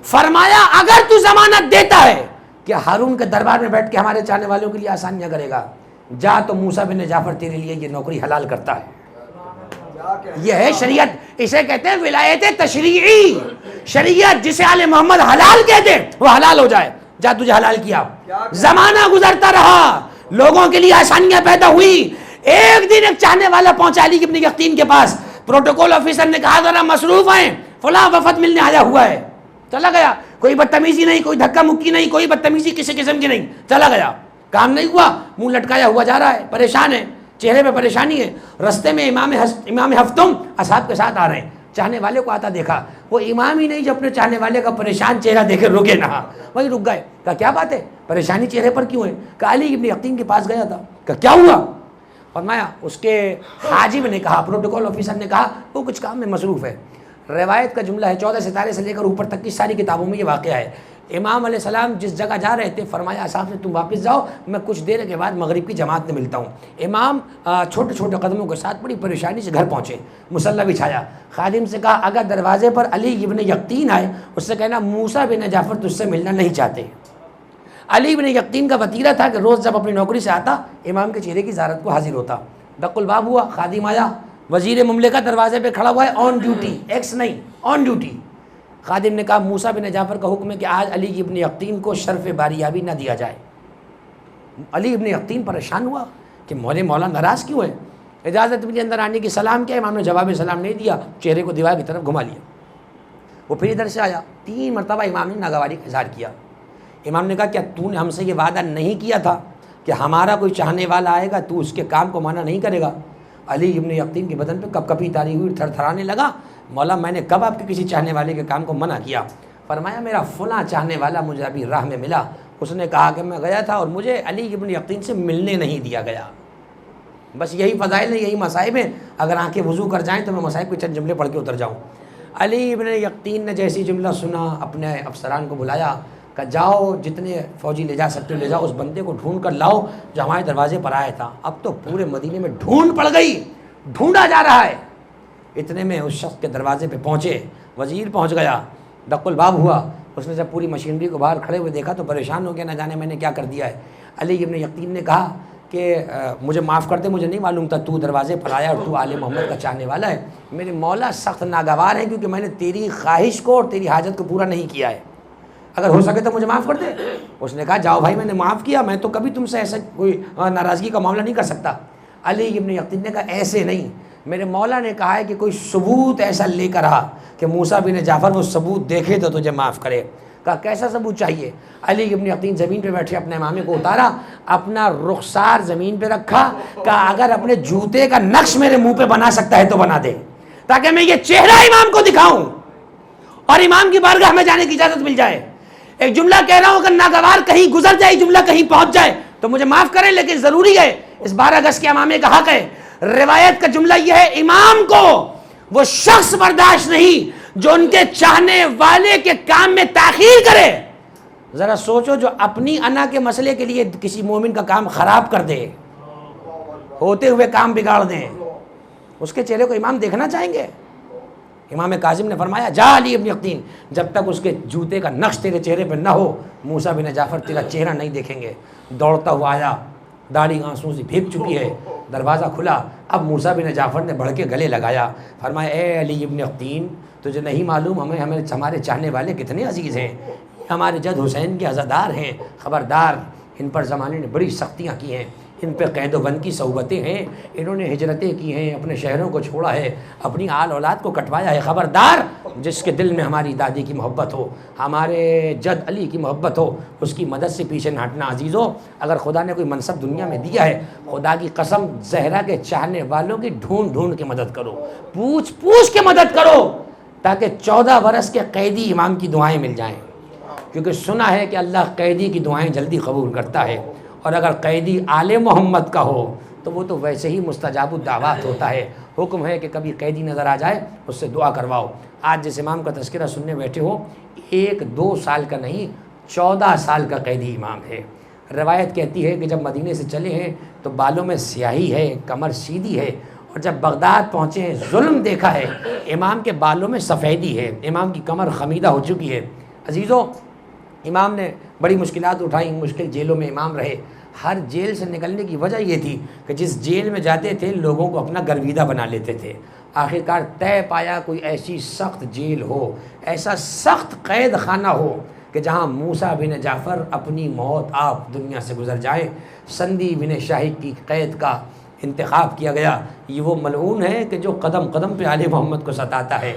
فرمایا اگر تو ضمانت دیتا ہے کہ ہارون کے دربار میں بیٹھ کے ہمارے چاہنے والوں کے لیے آسانیاں کرے گا، جا تو موسیٰ بن جعفر تیرے لیے یہ نوکری حلال کرتا ہے۔ یہ ہے شریعت، اسے کہتے ہیں ولایت تشریعی۔ شریعت جسے آل محمد حلال کہتے وہ حلال ہو جائے، جا تجھے حلال کیا۔ زمانہ گزرتا رہا، لوگوں کے لیے آسانیاں پیدا ہوئی۔ ایک دن ایک چاہنے والا پہنچا علی ابن یقطین کے پاس، پروٹوکول آفیسر نے کہا ذرا مصروف ہیں، فلاں وفد ملنے آیا ہوا ہے، چلا گیا۔ کوئی بدتمیزی نہیں، کوئی دھکا مکی نہیں، کوئی بدتمیزی کسی قسم کی نہیں، چلا گیا۔ کام نہیں ہوا، منہ لٹکایا ہوا جا رہا ہے، پریشان ہے، چہرے پہ پریشانی ہے۔ رستے میں امام ہفتم اصحاب کے ساتھ آ رہے ہیں، چاہنے والے کو آتا دیکھا، وہ امام ہی نہیں جو اپنے چاہنے والے کا پریشان چہرہ دیکھے رکے نہ، وہی رک گئے۔ کہا کیا بات ہے، پریشانی چہرے پر کیوں ہے؟ کہا علی ابن یقطین کے پاس گیا تھا۔ کہا کیا ہوا؟ فرمایا اس کے حاجب نے کہا، پروٹوکول آفیسر نے کہا وہ کچھ کام میں مصروف ہے۔ روایت کا جملہ ہے، 14 ستارے سے لے کر اوپر تک کی ساری کتابوں میں یہ واقعہ ہے۔ امام علیہ السلام جس جگہ جا رہے تھے، فرمایا صاحب سے تم واپس جاؤ، میں کچھ دیر کے بعد مغرب کی جماعت میں ملتا ہوں۔ امام چھوٹے چھوٹے قدموں کے ساتھ بڑی پریشانی سے گھر پہنچے، مصلی بچھایا، خادم سے کہا اگر دروازے پر علی ابن یقطین آئے اس سے کہنا موسیٰ بن جعفر تجھ سے ملنا نہیں چاہتے۔ علی ابن یقطین کا وتیرہ تھا کہ روز جب اپنی نوکری سے آتا امام کے چہرے کی زیارت کو حاضر ہوتا۔ دق الباب ہوا، خادم آیا، وزیر مملکت دروازے پہ کھڑا ہوا ہے، آن ڈیوٹی، ایکس نہیں، آن ڈیوٹی۔ خادم نے کہا موسیٰ بن جعفر کا حکم ہے کہ آج علی ابن یقطین کو شرف باریابی نہ دیا جائے۔ علی ابن یقطین پریشان ہوا کہ مولا ناراض کیوں ہے، اجازت مجھے اندر آنے کی، سلام کیا؟ امام نے جواب سلام نہیں دیا، چہرے کو دیوار کی طرف گھما لیا۔ وہ پھر ادھر سے آیا، 3 مرتبہ امام نے ناگواری کا اظہار کیا۔ امام نے کہا کیا تو نے ہم سے یہ وعدہ نہیں کیا تھا کہ ہمارا کوئی چاہنے والا آئے گا تو اس کے کام کو منع نہیں کرے گا؟ علی ابن یقطین کے بدن پہ کپ کپی تاری ہوئی، تھر تھرانے لگا، مولا میں نے کب آپ کے کسی چاہنے والے کے کام کو منع کیا؟ فرمایا میرا فلاں چاہنے والا مجھے ابھی راہ میں ملا، اس نے کہا کہ میں گیا تھا اور مجھے علی ابن یقطین سے ملنے نہیں دیا گیا۔ بس یہی فضائل ہیں، یہی مصائب ہیں، اگر آنکھیں وضو کر جائیں تو میں مصائب کے چند جملے پڑھ کے اتر جاؤں۔ علی ابن یقطین نے جیسی جملہ سنا اپنے افسران کو بلایا کہ جاؤ جتنے فوجی لے جا سکتے ہو لے جاؤ، اس بندے کو ڈھونڈ کر لاؤ جو ہمارے دروازے پر آیا تھا۔ اب تو پورے مدینے میں ڈھونڈ پڑ گئی، ڈھونڈا جا رہا ہے۔ اتنے میں اس شخص کے دروازے پہ پہنچے، وزیر پہنچ گیا، دق الباب ہوا، اس نے جب پوری مشینری کو باہر کھڑے ہوئے دیکھا تو پریشان ہو گیا، نہ جانے میں نے کیا کر دیا ہے۔ علی ابن یقطین نے کہا کہ مجھے معاف کر دے، مجھے نہیں معلوم تھا تو دروازے پر آیا اور تو آل محمد کا چاہنے والا ہے۔ میرے مولا سخت ناگوار ہیں کیونکہ میں نے تیری خواہش کو اور تیری حاجت کو پورا نہیں کیا ہے، اگر ہو سکے تو مجھے معاف کر دے۔ اس نے کہا جاؤ بھائی، میں نے معاف کیا، میں تو کبھی تم سے ایسا کوئی ناراضگی کا معاملہ نہیں کر سکتا۔ علی ابن یقطین نے کہا ایسے نہیں، میرے مولا نے کہا ہے کہ کوئی ثبوت ایسا لے کر آ کہ موسیٰ بن جعفر وہ ثبوت دیکھے تو تجھے معاف کرے۔ کہا کیسا ثبوت چاہیے؟ علی ابن یقطین زمین پہ بیٹھے اپنے امامے کو اتارا، اپنا رخسار زمین پہ رکھا، کہا اگر اپنے جوتے کا نقش میرے منہ پہ بنا سکتا ہے تو بنا دے تاکہ میں یہ چہرہ امام کو دکھاؤں اور امام کی بارگاہ میں جانے کی اجازت مل جائے۔ ایک جملہ کہہ رہا ہوں، اگر ناگوار کہیں گزر جائے، جملہ کہیں پہنچ جائے تو مجھے معاف کریں، لیکن ضروری ہے، اس 12 اگست کے امامے کا حق ہے۔ روایت کا جملہ یہ ہے، امام کو وہ شخص برداشت نہیں جو ان کے چاہنے والے کے کام میں تاخیر کرے۔ ذرا سوچو، جو اپنی انا کے مسئلے کے لیے کسی مومن کا کام خراب کر دے، ہوتے ہوئے کام بگاڑ دیں، اس کے چہرے کو امام دیکھنا چاہیں گے؟ امام کاظم نے فرمایا جا علی ابن یقطین، جب تک اس کے جوتے کا نقش تیرے چہرے پہ نہ ہو موسیٰ بن جعفر تیرا چہرہ نہیں دیکھیں گے۔ دوڑتا ہوا آیا، داڑھی آنسوں سے بھیگ چکی ہے، دروازہ کھلا، اب موسیٰ بن جعفر نے بڑھ کے گلے لگایا، فرمایا اے علی ابن یقطین، تجھے نہیں معلوم ہمارے چاہنے والے کتنے عزیز ہیں، ہمارے جد حسین کے عزادار ہیں، خبردار، ان پر زمانے نے بڑی سختیاں کی ہیں، ان پہ قید و بند کی صعوبتیں ہیں، انہوں نے ہجرتیں کی ہیں، اپنے شہروں کو چھوڑا ہے، اپنی آل اولاد کو کٹوایا ہے، خبردار، جس کے دل میں ہماری دادی کی محبت ہو، ہمارے جد علی کی محبت ہو، اس کی مدد سے پیچھے نہ ہٹنا۔ عزیزو، اگر خدا نے کوئی منصب دنیا میں دیا ہے، خدا کی قسم زہرا کے چاہنے والوں کی ڈھونڈ ڈھونڈ کے مدد کرو، پوچھ پوچھ کے مدد کرو، تاکہ 14 برس کے قیدی امام کی دعائیں مل جائیں، کیونکہ سنا ہے کہ اللہ قیدی کی دعائیں جلدی قبول کرتا ہے، اور اگر قیدی آل محمد کا ہو تو وہ تو ویسے ہی مستجاب الدعوات ہوتا ہے۔ حکم ہے کہ کبھی قیدی نظر آ جائے اس سے دعا کرواؤ۔ آج جس امام کا تذکرہ سننے بیٹھے ہو، 1-2 سال کا نہیں، 14 سال کا قیدی امام ہے۔ روایت کہتی ہے کہ جب مدینے سے چلے ہیں تو بالوں میں سیاہی ہے، کمر سیدھی ہے، اور جب بغداد پہنچے ہیں ظلم دیکھا ہے، امام کے بالوں میں سفیدی ہے، امام کی کمر خمیدہ ہو چکی ہے۔ عزیزو، امام نے بڑی مشکلات اٹھائیں، مشکل جیلوں میں امام رہے۔ ہر جیل سے نکلنے کی وجہ یہ تھی کہ جس جیل میں جاتے تھے لوگوں کو اپنا گرویدہ بنا لیتے تھے۔ آخرکار طے پایا کوئی ایسی سخت جیل ہو، ایسا سخت قید خانہ ہو کہ جہاں موسیٰ بن جعفر اپنی موت آپ دنیا سے گزر جائیں۔ سندی بن شاہد کی قید کا انتخاب کیا گیا۔ یہ وہ ملعون ہے کہ جو قدم قدم پہ آل محمد کو ستاتا ہے۔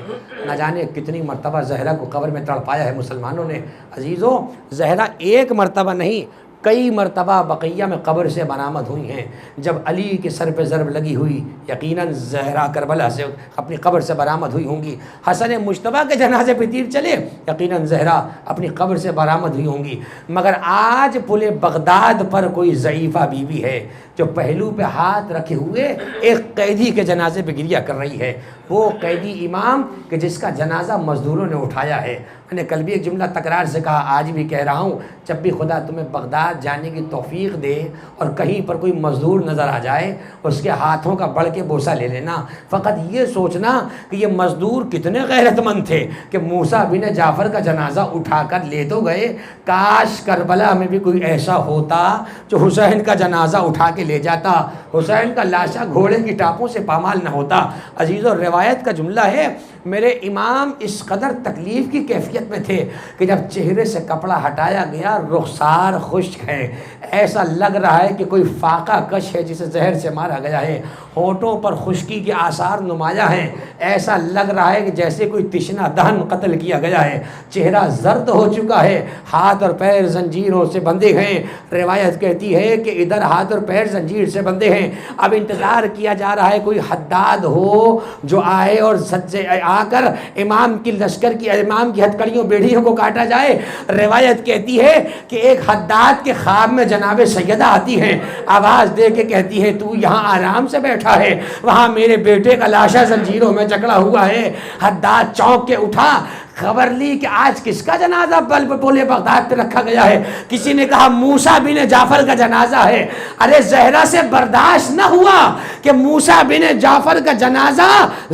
نہ جانے کتنی مرتبہ زہرا کو قبر میں تڑپایا ہے مسلمانوں نے۔ عزیزو، زہرا ایک مرتبہ نہیں کئی مرتبہ بقیہ میں قبر سے برآمد ہوئی ہیں۔ جب علی کے سر پہ ضرب لگی ہوئی، یقیناً زہرا کربلا سے اپنی قبر سے برآمد ہوئی ہوں گی۔ حسن مجتبیٰ کے جنازے پہ تیر چلے، یقیناً زہرا اپنی قبر سے برآمد ہوئی ہوں گی۔ مگر آج پل بغداد پر کوئی ضعیفہ بیوی ہے جو پہلو پہ ہاتھ رکھے ہوئے ایک قیدی کے جنازے پہ گریہ کر رہی ہے، وہ قیدی امام کہ جس کا جنازہ مزدوروں نے اٹھایا ہے۔ میں نے کل بھی ایک جملہ تکرار سے کہا، آج بھی کہہ رہا ہوں، جب بھی خدا تمہیں بغداد جانے کی توفیق دے اور کہیں پر کوئی مزدور نظر آ جائے، اس کے ہاتھوں کا بڑھ کے بوسہ لے لینا۔ فقط یہ سوچنا کہ یہ مزدور کتنے غیرت مند تھے کہ موسیٰ بن جعفر کا جنازہ اٹھا کر لے تو گئے، کاش کربلا میں بھی کوئی ایسا ہوتا جو حسین کا جنازہ اٹھا کے لے جاتا، حسین کا لاشا گھوڑے کی ٹاپوں سے پامال نہ ہوتا۔ عزیزو، روایت کا جملہ ہے، میرے امام اس قدر تکلیف کی کیفیت میں تھے کہ جب چہرے سے کپڑا ہٹایا گیا رخسار خشک ہے، ایسا لگ رہا ہے کہ کوئی فاقہ کش ہے جسے زہر سے مارا گیا ہے، ہونٹوں پر خشکی کے آثار نمایاں ہیں، ایسا لگ رہا ہے کہ جیسے کوئی تشنہ دہن قتل کیا گیا ہے، چہرہ زرد ہو چکا ہے، ہاتھ اور پیر زنجیروں سے بندھے ہیں۔ روایت کہتی ہے کہ ادھر ہاتھ اور پیر زنجیر سے بندھے ہیں، اب انتظار کیا جا رہا ہے کوئی حداد ہو جو آئے اور سچے آ کر امام کی لشکر کی، امام کی ہتھکڑیوں بیڑیوں کو کاٹا جائے۔ روایت کہتی ہے کہ ایک حداد کے خواب میں جناب سیدہ آتی ہیں، آواز دے کے کہتی ہے تو یہاں آرام سے بیٹھا ہے، وہاں میرے بیٹے کا لاشا زنجیروں میں جکڑا ہوا ہے۔ حداد چونک کے اٹھا، خبر لی کہ آج کس کا جنازہ پل بغداد پہ رکھا گیا ہے۔ کسی نے کہا موسیٰ بن جعفر کا جنازہ ہے۔ ارے زہرا سے برداشت نہ ہوا کہ موسیٰ بن جعفر کا جنازہ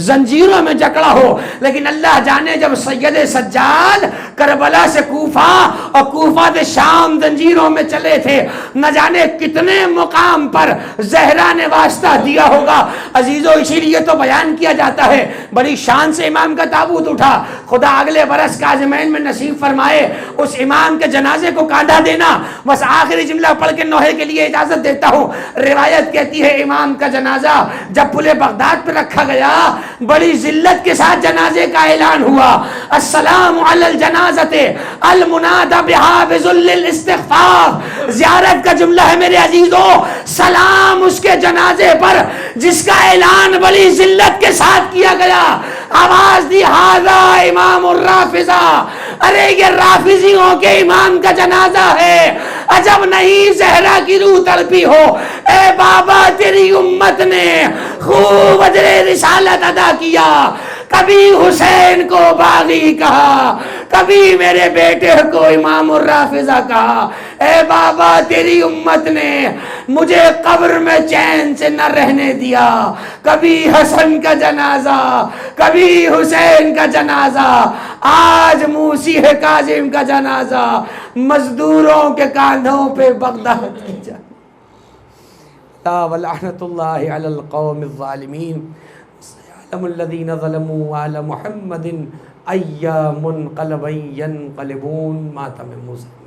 زنجیروں میں جکڑا ہو، لیکن اللہ جانے جب سید سجاد کربلا سے کوفہ اور کوفہ سے شام زنجیروں میں چلے تھے، نہ جانے کتنے مقام پر زہرا نے واسطہ دیا ہوگا۔ عزیزو، اسی لیے تو بیان کیا جاتا ہے، بڑی شان سے امام کا تابوت اٹھا، خدا اگلے برس کاظمین میں نصیب فرمائے اس امام کے جنازے کو کاندھا دینا۔ بس آخری جملہ پڑھ کے نوحے کے لیے اجازت دیتا ہوں۔ روایت کہتی ہے امام کا جنازہ جب پل بغداد پہ رکھا گیا، بڑی ذلت کے ساتھ جنازے کا اعلان ہوا، السلام علی الجنازۃ المنادى بها بذل الاستخفاف۔ زیارت کا جملہ ہے میرے عزیزو، سلام اس کے جنازے پر جس کا اعلان بڑی ذلت کے ساتھ کیا گیا۔ آواز دی ھذا امام الرافضہ، ارے یہ رافضیوں کے امام کا جنازہ ہے۔ عجب نہیں زہرا کی روح تڑپی ہو، اے بابا تیری امت نے خوب اجر رسالت ادا کیا، کبھی حسین کو باغی کہا، کبھی میرے بیٹے کو امام الرافضہ کہا۔ اے بابا تیری امت نے مجھے قبر میں چین سے نہ رہنے دیا، کبھی حسن کا جنازہ، کبھی حسین کا جنازہ، آج موسی کاظم کا جنازہ، مزدوروں کے کاندھوں پہ بغداد کی جا ولعنت اللہ علی القوم الظالمین۔ سيعلم الذين ظلموا على محمد أي منقلب ينقلبون۔ ماتم موسیٰ۔